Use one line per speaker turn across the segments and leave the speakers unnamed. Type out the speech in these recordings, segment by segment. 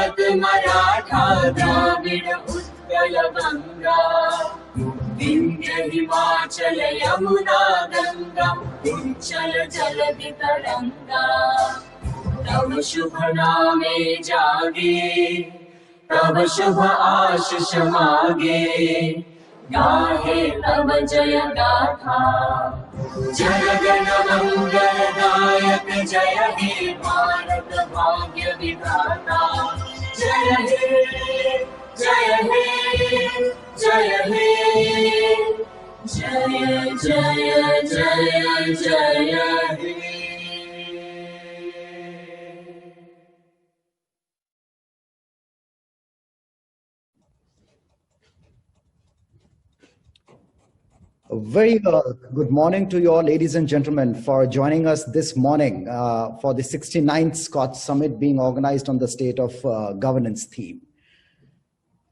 भारत मराठा द्राविड उत्कल गंगा विंध्य हिमाचल यमुना गंगा उच्चल जलधि तरंगा तव शुभ नामे जागे तव शुभ आशीष मागे गाहे तव जय गाथा जय गण मंगल दायक जय हे भारत भाग्य विधाता जय हे जय हे जय हे जय जय जय जय हे।
A very good morning to you all, ladies and gentlemen, for joining us this morning for the 69th SKOCH Summit being organized on the state of governance theme.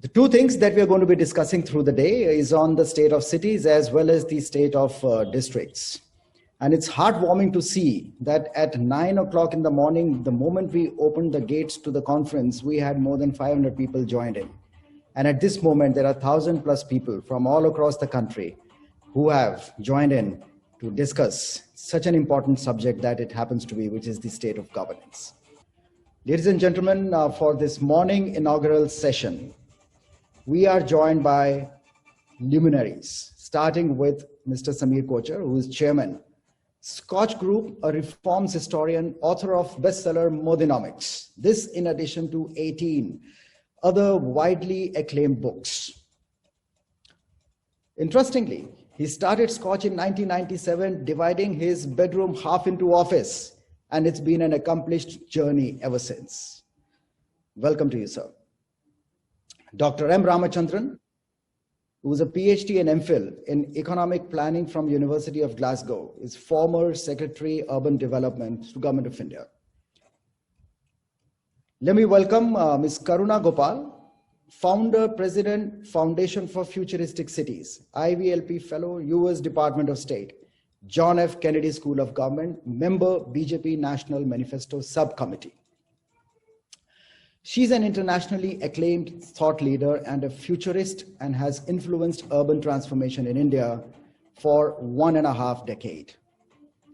The two things that we are going to be discussing through the day is on the state of cities as well as the state of districts. And it's heartwarming to see that at 9 o'clock in the morning, the moment we opened the gates to the conference, we had more than 500 people joined in. And at this moment, there are 1,000+ people from all across the country who have joined in to discuss such an important subject that it happens to be, which is the state of governance. Ladies and gentlemen, for this morning inaugural session, we are joined by luminaries, starting with Mr. Sameer Kochhar, who is chairman, SKOCH Group, a reforms historian, author of bestseller Modinomics. This in addition to 18 other widely acclaimed books. Interestingly, he started SKOCH in 1997, dividing his bedroom half into office, and it's been an accomplished journey ever since. Welcome to you, sir. Dr. M. Ramachandran, who is a PhD and MPhil in economic planning from University of Glasgow, is former Secretary Urban Development to Government of India. Let me welcome Ms. Karuna Gopal, Founder, President, Foundation for Futuristic Cities, IVLP Fellow, US Department of State, John F. Kennedy School of Government, member, BJP National Manifesto Subcommittee. She's an internationally acclaimed thought leader and a futurist and has influenced urban transformation in India for 1.5 decades.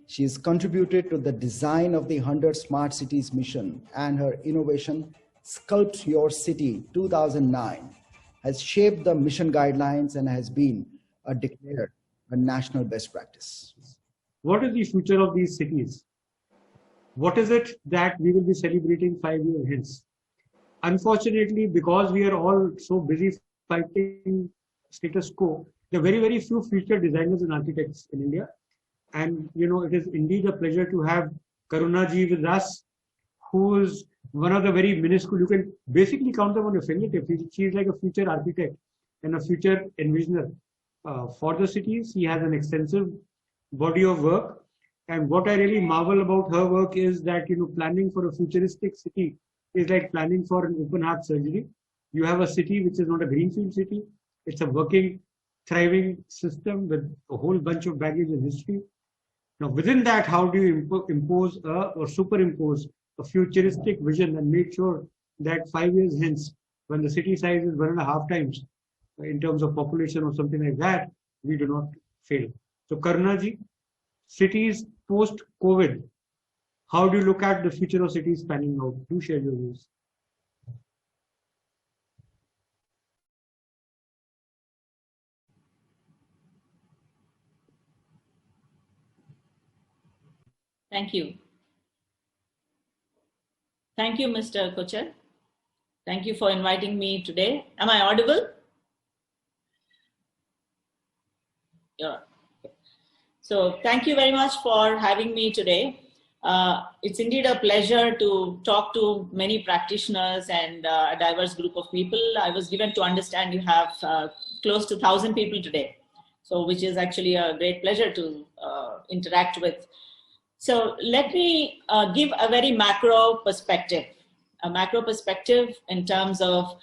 She has contributed to the design of the 100 Smart Cities mission, and her innovation, Sculpt Your City 2009, has shaped the mission guidelines and has been declared a national best practice.
What is the future of these cities? What is it that we will be celebrating 5 years hence? Unfortunately, because we are all so busy fighting status quo, there are very, very few future designers and architects in India. And, you know, it is indeed a pleasure to have Karuna ji with us, who is one of the very minuscule, you can basically count them on your fingertips. She is like a future architect and a future envisioner for the cities. She has an extensive body of work. And what I really marvel about her work is that, you know, planning for a futuristic city is like planning for an open heart surgery. You have a city which is not a greenfield city. It's a working, thriving system with a whole bunch of baggage and history. Now, within that, how do you impose or superimpose a futuristic vision and make sure that 5 years hence, when the city size is 1.5 times in terms of population or something like that, we do not fail. So Karuna ji, cities post-COVID, how do you look at the future of cities panning out? Do share your views.
Thank you. Thank you, Mr. Kochhar. Thank you for inviting me today. Am I audible? Yeah. So thank you very much for having me today. It's indeed a pleasure to talk to many practitioners and a diverse group of people. I was given to understand you have close to 1,000 people today, so which is actually a great pleasure to interact with. So let me give a very macro perspective in terms of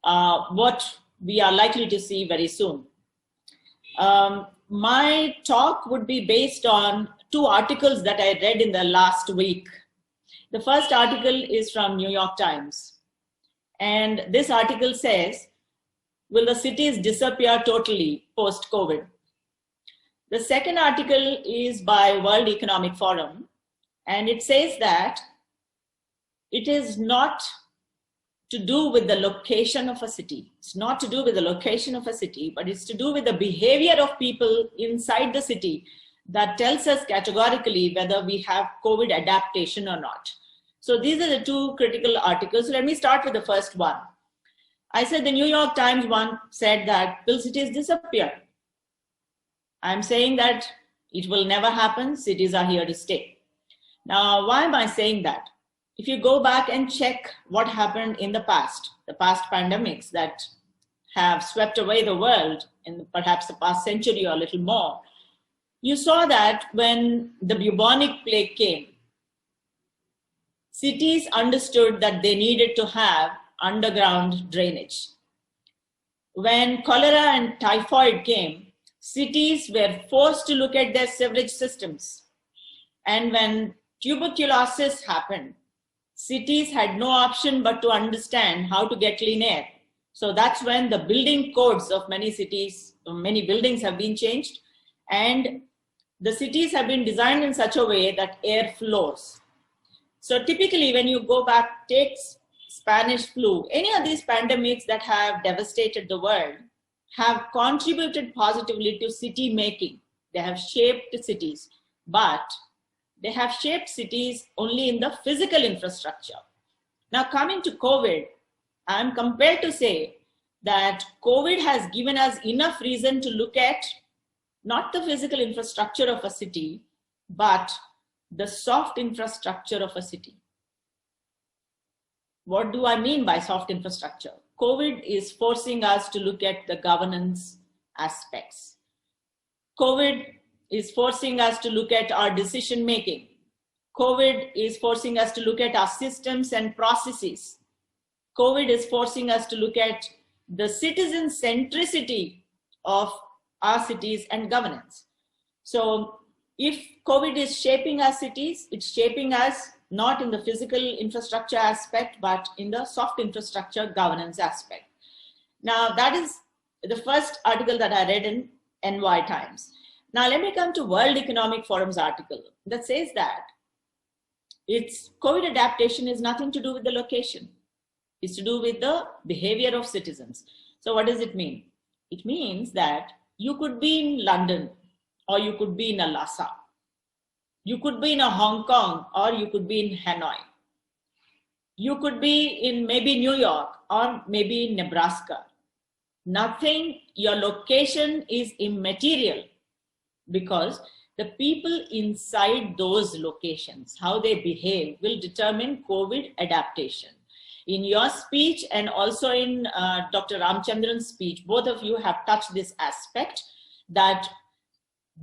what we are likely to see very soon. My talk would be based on 2 articles that I read in the last week. The first article is from New York Times. And this article says, will the cities disappear totally post-COVID? The second article is by World Economic Forum, and it says that it is not to do with the location of a city. It's not to do with the location of a city, but it's to do with the behavior of people inside the city that tells us categorically whether we have COVID adaptation or not. So these are the two critical articles. So let me start with the first one. I said the New York Times one said that will cities disappear? I'm saying that it will never happen. Cities are here to stay. Now, why am I saying that? If you go back and check what happened in the past pandemics that have swept away the world in perhaps the past century or a little more, you saw that when the bubonic plague came, cities understood that they needed to have underground drainage. When cholera and typhoid came, cities were forced to look at their sewerage systems. And when tuberculosis happened, cities had no option but to understand how to get clean air. So that's when the building codes of many cities, many buildings have been changed, and the cities have been designed in such a way that air flows. So typically when you go back, take Spanish flu, any of these pandemics that have devastated the world have contributed positively to city making. They have shaped cities, but they have shaped cities only in the physical infrastructure. Now coming to COVID, I'm compelled to say that COVID has given us enough reason to look at not the physical infrastructure of a city, but the soft infrastructure of a city. What do I mean by soft infrastructure? COVID is forcing us to look at the governance aspects. COVID is forcing us to look at our decision making. COVID is forcing us to look at our systems and processes. COVID is forcing us to look at the citizen centricity of our cities and governance. So if COVID is shaping our cities, it's shaping us not in the physical infrastructure aspect, but in the soft infrastructure governance aspect. Now that is the first article that I read in NY Times. Now let me come to World Economic Forum's article that says that it's COVID adaptation is nothing to do with the location. It's to do with the behavior of citizens. So what does it mean? It means that you could be in London, or you could be in Lhasa. You could be in Hong Kong, or you could be in Hanoi. You could be in maybe New York, or maybe in Nebraska. Nothing, your location is immaterial, because the people inside those locations, how they behave, will determine COVID adaptation. In your speech and also in Dr. Ramchandran's speech, both of you have touched this aspect that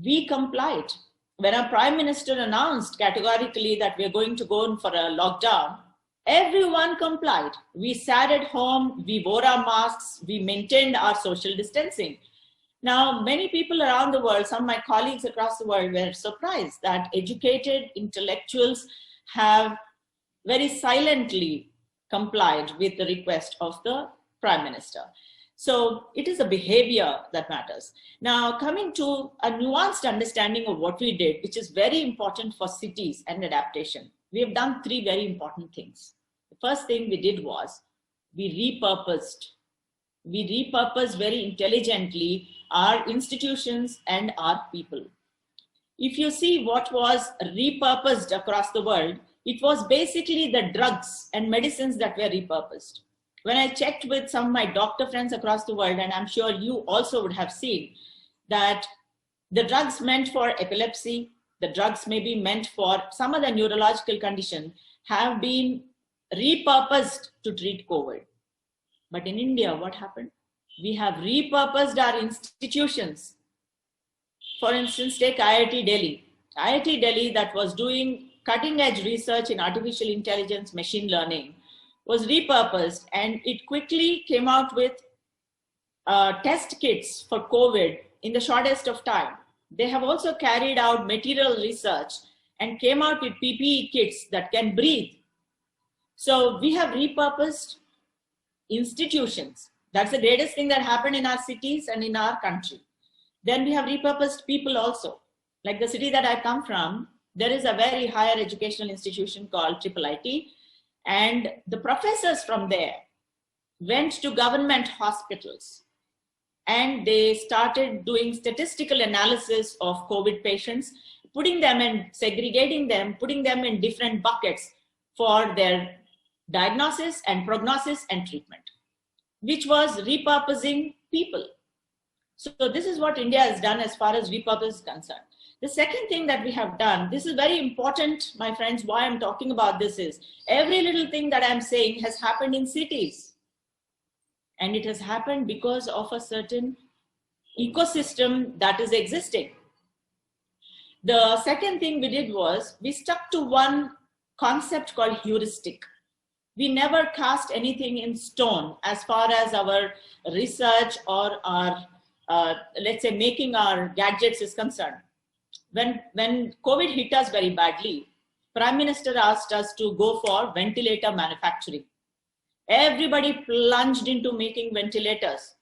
we complied. When our Prime Minister announced categorically that we're going to go in for a lockdown, everyone complied. We sat at home, we wore our masks, we maintained our social distancing. Now, many people around the world, some of my colleagues across the world were surprised that educated intellectuals have very silently complied with the request of the Prime Minister. So it is a behavior that matters. Now, coming to a nuanced understanding of what we did, which is very important for cities and adaptation, we have done three very important things. The first thing we did was we repurposed very intelligently our institutions and our people. If you see what was repurposed across the world, it was basically the drugs and medicines that were repurposed. When I checked with some of my doctor friends across the world, and I'm sure you also would have seen, that the drugs meant for epilepsy, the drugs maybe meant for some other neurological condition have been repurposed to treat COVID. But in India, what happened? We have repurposed our institutions. For instance, take IIT Delhi. IIT Delhi, that was doing cutting edge research in artificial intelligence, machine learning, was repurposed, and it quickly came out with test kits for COVID in the shortest of time. They have also carried out material research and came out with PPE kits that can breathe. So we have repurposed institutions. That's the greatest thing that happened in our cities and in our country. Then we have repurposed people also. Like the city that I come from, there is a very higher educational institution called IIT, and the professors from there went to government hospitals and they started doing statistical analysis of COVID patients, putting them and segregating them, putting them in different buckets for their diagnosis and prognosis and treatment, which was repurposing people. So this is what India has done as far as repurpose is concerned. The second thing that we have done, this is very important, my friends, why I'm talking about this is, every little thing that I'm saying has happened in cities. And it has happened because of a certain ecosystem that is existing. The second thing we did was, we stuck to one concept called heuristic. We never cast anything in stone as far as our research or our, let's say, making our gadgets is concerned. When COVID hit us very badly, Prime Minister asked us to go for ventilator manufacturing. Everybody plunged into making ventilators.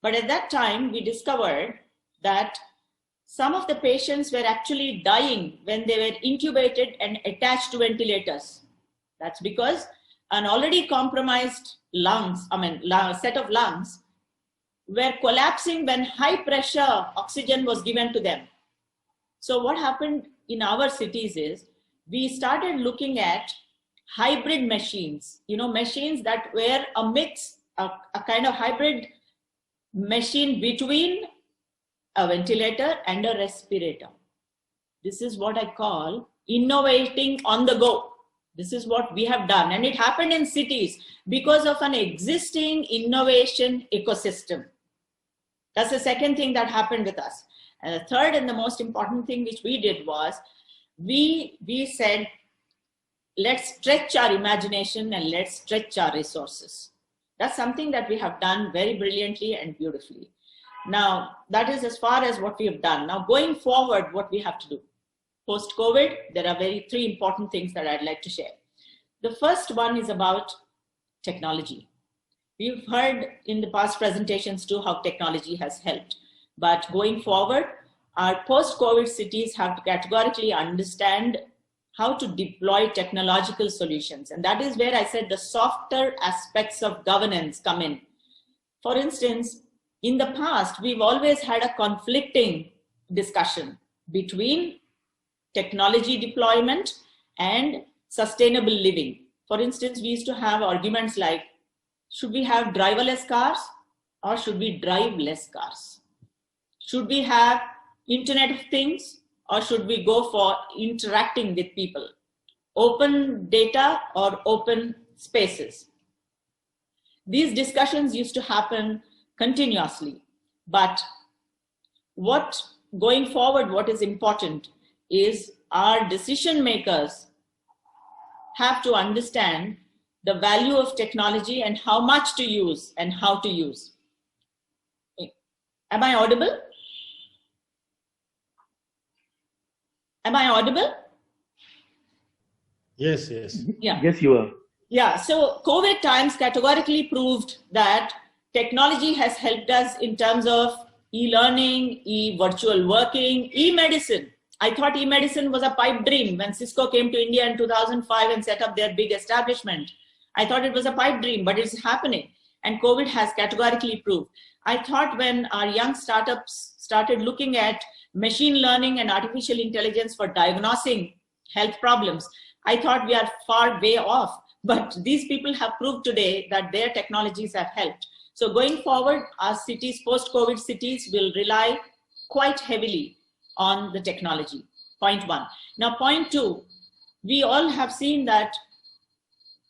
But at that time, we discovered that some of the patients were actually dying when they were intubated and attached to ventilators. That's because an already compromised set of lungs were collapsing when high pressure oxygen was given to them. So what happened in our cities is, we started looking at hybrid machines, machines that were a mix, a kind of hybrid machine between a ventilator and a respirator. This is what I call innovating on the go. This is what we have done. And it happened in cities because of an existing innovation ecosystem. That's the second thing that happened with us. And the third and the most important thing which we did was, we said, let's stretch our imagination and let's stretch our resources. That's something that we have done very brilliantly and beautifully. Now, that is as far as what we have done. Now, going forward, what we have to do. Post-COVID, there are three important things that I'd like to share. The first one is about technology. We've heard in the past presentations too how technology has helped. But going forward, our post-COVID cities have to categorically understand how to deploy technological solutions. And that is where I said the softer aspects of governance come in. For instance, in the past, we've always had a conflicting discussion between technology deployment and sustainable living. For instance, we used to have arguments like, should we have driverless cars or should we drive less cars? Should we have Internet of Things or should we go for interacting with people? Open data or open spaces? These discussions used to happen continuously. But going forward, what is important is our decision makers have to understand the value of technology and how much to use and how to use. Am I audible? Am I audible?
Yes, yes.
Yeah.
Yes, you are.
Yeah, so COVID times categorically proved that technology has helped us in terms of e-learning, e-virtual working, e-medicine. I thought e-medicine was a pipe dream when Cisco came to India in 2005 and set up their big establishment. I thought it was a pipe dream, but it's happening. And COVID has categorically proved. I thought when our young startups started looking at machine learning and artificial intelligence for diagnosing health problems, I thought we are far way off. But these people have proved today that their technologies have helped. So going forward, our cities, post-COVID cities, will rely quite heavily on the technology. Point one. Now, point two, we all have seen that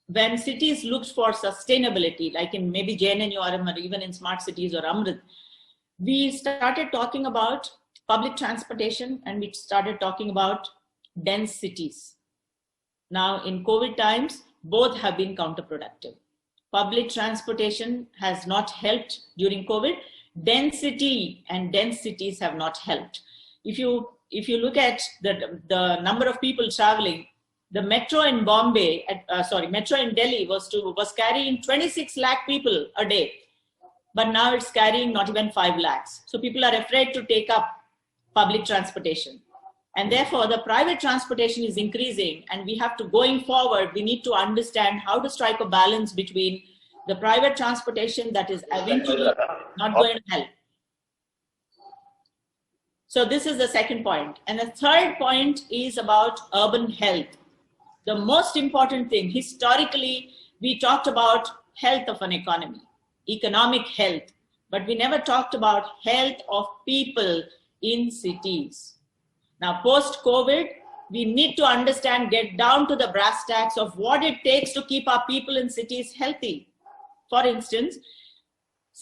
when cities looked for sustainability, like in maybe JNNU or even in smart cities or Amrit, we started talking about public transportation and we started talking about dense cities. Now, in COVID times, both have been counterproductive. Public transportation has not helped during COVID. Density and dense cities have not helped. If you look at the number of people traveling, the metro in Bombay, metro in Delhi was carrying 26 lakh people a day, but now it's carrying not even 5 lakhs. So people are afraid to take up public transportation. And therefore, the private transportation is increasing, and we have to, going forward, we need to understand how to strike a balance between the private transportation that is eventually not going to help. So this is the second point. And the third point is about urban health. The most important thing, historically, we talked about health of an economy, economic health, but we never talked about health of people in cities. Now, post-COVID, we need to understand, get down to the brass tacks of what it takes to keep our people in cities healthy. For instance,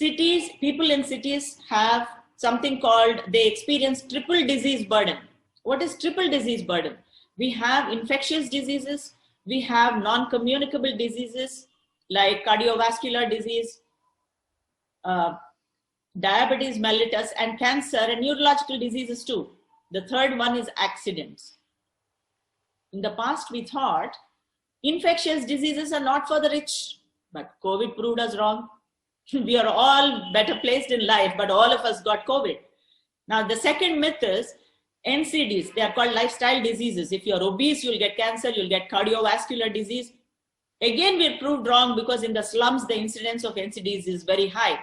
people in cities have something called, they experience triple disease burden. What is triple disease burden? We have infectious diseases, we have non-communicable diseases like cardiovascular disease, diabetes mellitus, and cancer, and neurological diseases too. The third one is accidents. In the past, we thought infectious diseases are not for the rich, but COVID proved us wrong. We are all better placed in life, but all of us got COVID. Now, the second myth is NCDs. They are called lifestyle diseases. If you're obese, you'll get cancer, you'll get cardiovascular disease. Again, we proved wrong because in the slums, the incidence of NCDs is very high.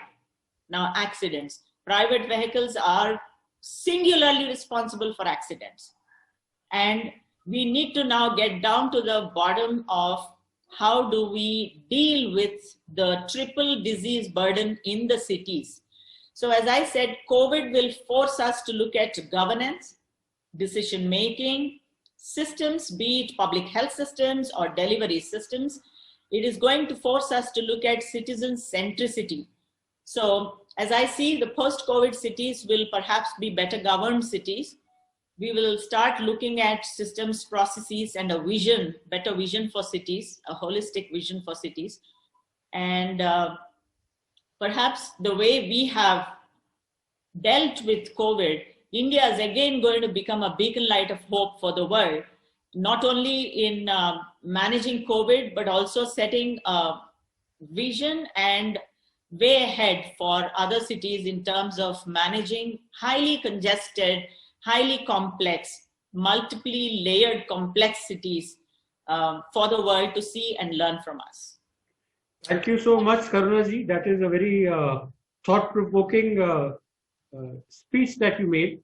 Now, accidents. Private vehicles are singularly responsible for accidents. And we need to now get down to the bottom of how do we deal with the triple disease burden in the cities. So as I said, COVID will force us to look at governance, decision-making, systems, be it public health systems or delivery systems. It is going to force us to look at citizen centricity. So as I see, the post-COVID cities will perhaps be better governed cities. We will start looking at systems, processes, and a vision, better vision for cities, a holistic vision for cities. And perhaps the way we have dealt with COVID, India is again going to become a beacon light of hope for the world, not only in managing COVID, but also setting a vision and way ahead for other cities in terms of managing highly congested, highly complex, multiply layered complex cities for the world to see and learn from us.
Thank you so much, Karuna ji. That is a very thought-provoking speech that you made.